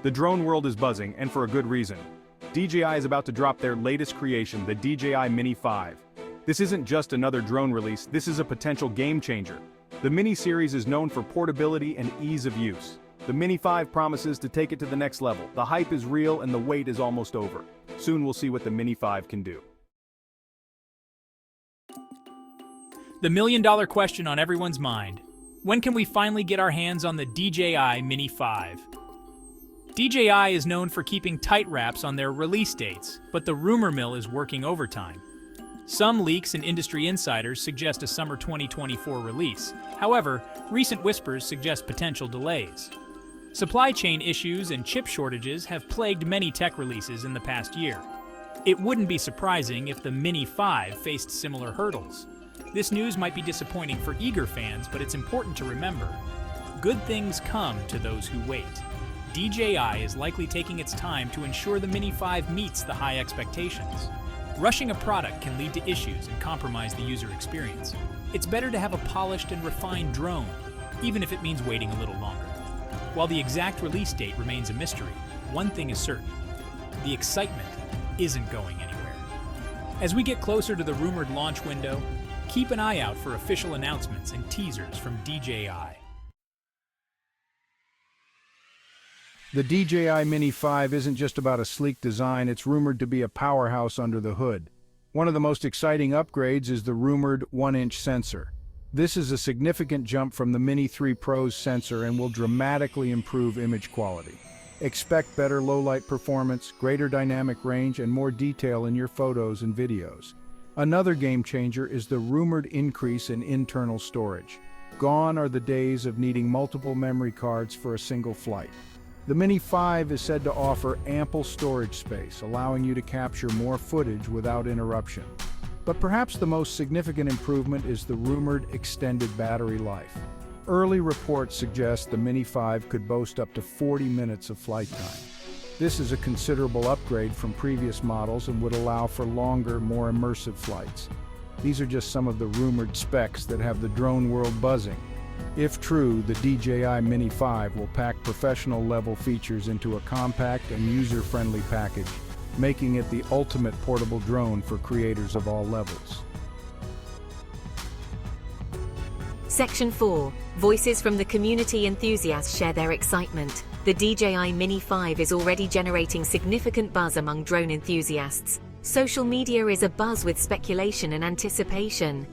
The drone world is buzzing, and for a good reason. DJI is about to drop their latest creation, the DJI Mini 5. This isn't just another drone release, this is a potential game changer. The Mini series is known for portability and ease of use. The Mini 5 promises to take it to the next level. The hype is real and the wait is almost over. Soon we'll see what the Mini 5 can do. The million-dollar question on everyone's mind. When can we finally get our hands on the DJI Mini 5? DJI is known for keeping tight wraps on their release dates, but the rumor mill is working overtime. Some leaks and industry insiders suggest a summer 2024 release. However, recent whispers suggest potential delays. Supply chain issues and chip shortages have plagued many tech releases in the past year. It wouldn't be surprising if the Mini 5 faced similar hurdles. This news might be disappointing for eager fans, but it's important to remember. Good things come to those who wait. DJI is likely taking its time to ensure the Mini 5 meets the high expectations. Rushing a product can lead to issues and compromise the user experience. It's better to have a polished and refined drone, even if it means waiting a little longer. While the exact release date remains a mystery, one thing is certain: the excitement isn't going anywhere. As we get closer to the rumored launch window, keep an eye out for official announcements and teasers from DJI. The DJI Mini 5 isn't just about a sleek design, it's rumored to be a powerhouse under the hood. One of the most exciting upgrades is the rumored 1-inch sensor. This is a significant jump from the Mini 3 Pro's sensor and will dramatically improve image quality. Expect better low-light performance, greater dynamic range, and more detail in your photos and videos. Another game changer is the rumored increase in internal storage. Gone are the days of needing multiple memory cards for a single flight. The Mini 5 is said to offer ample storage space, allowing you to capture more footage without interruption. But perhaps the most significant improvement is the rumored extended battery life. Early reports suggest the Mini 5 could boast up to 40 minutes of flight time. This is a considerable upgrade from previous models and would allow for longer, more immersive flights. These are just some of the rumored specs that have the drone world buzzing. If true, the DJI Mini 5 will pack professional-level features into a compact and user-friendly package, making it the ultimate portable drone for creators of all levels. Section 4. Voices from the community enthusiasts share their excitement. The DJI Mini 5 is already generating significant buzz among drone enthusiasts. Social media is abuzz with speculation and anticipation.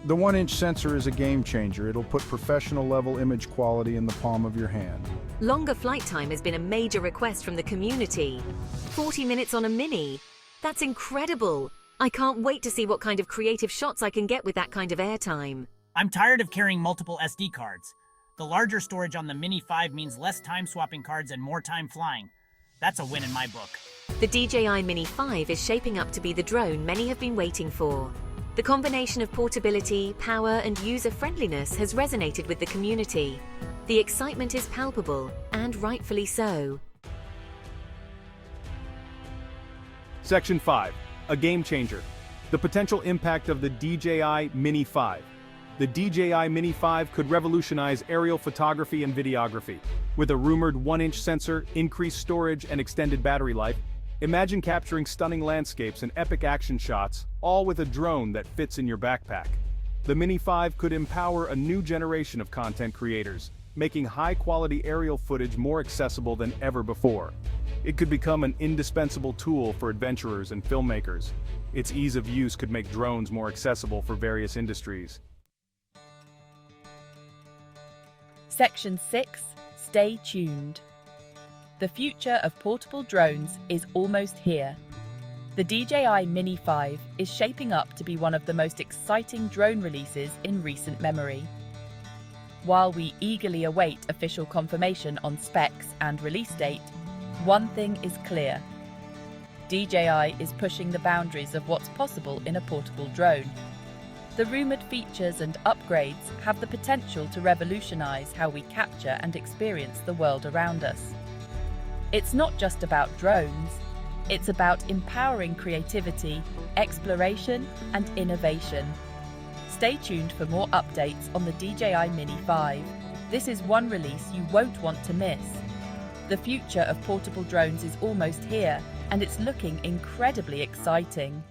The 1-inch sensor is a game changer. It'll put professional-level image quality in the palm of your hand. Longer flight time has been a major request from the community. 40 minutes on a Mini. That's incredible. I can't wait to see what kind of creative shots I can get with that kind of airtime. I'm tired of carrying multiple SD cards. The larger storage on the Mini 5 means less time swapping cards and more time flying. That's a win in my book. The DJI Mini 5 is shaping up to be the drone many have been waiting for. The combination of portability, power, and user-friendliness has resonated with the community. The excitement is palpable, and rightfully so. Section 5. A game changer. The potential impact of the DJI Mini 5. The DJI Mini 5 could revolutionize aerial photography and videography. With a rumored 1-inch sensor, increased storage, and extended battery life, imagine capturing stunning landscapes and epic action shots, all with a drone that fits in your backpack. The Mini 5 could empower a new generation of content creators, making high-quality aerial footage more accessible than ever before. It could become an indispensable tool for adventurers and filmmakers. Its ease of use could make drones more accessible for various industries. Section 6. Stay tuned. The future of portable drones is almost here. The DJI Mini 5 is shaping up to be one of the most exciting drone releases in recent memory. While we eagerly await official confirmation on specs and release date, one thing is clear. DJI is pushing the boundaries of what's possible in a portable drone. The rumoured features and upgrades have the potential to revolutionize how we capture and experience the world around us. It's not just about drones, it's about empowering creativity, exploration, and innovation. Stay tuned for more updates on the DJI Mini 5. This is one release you won't want to miss. The future of portable drones is almost here, and it's looking incredibly exciting.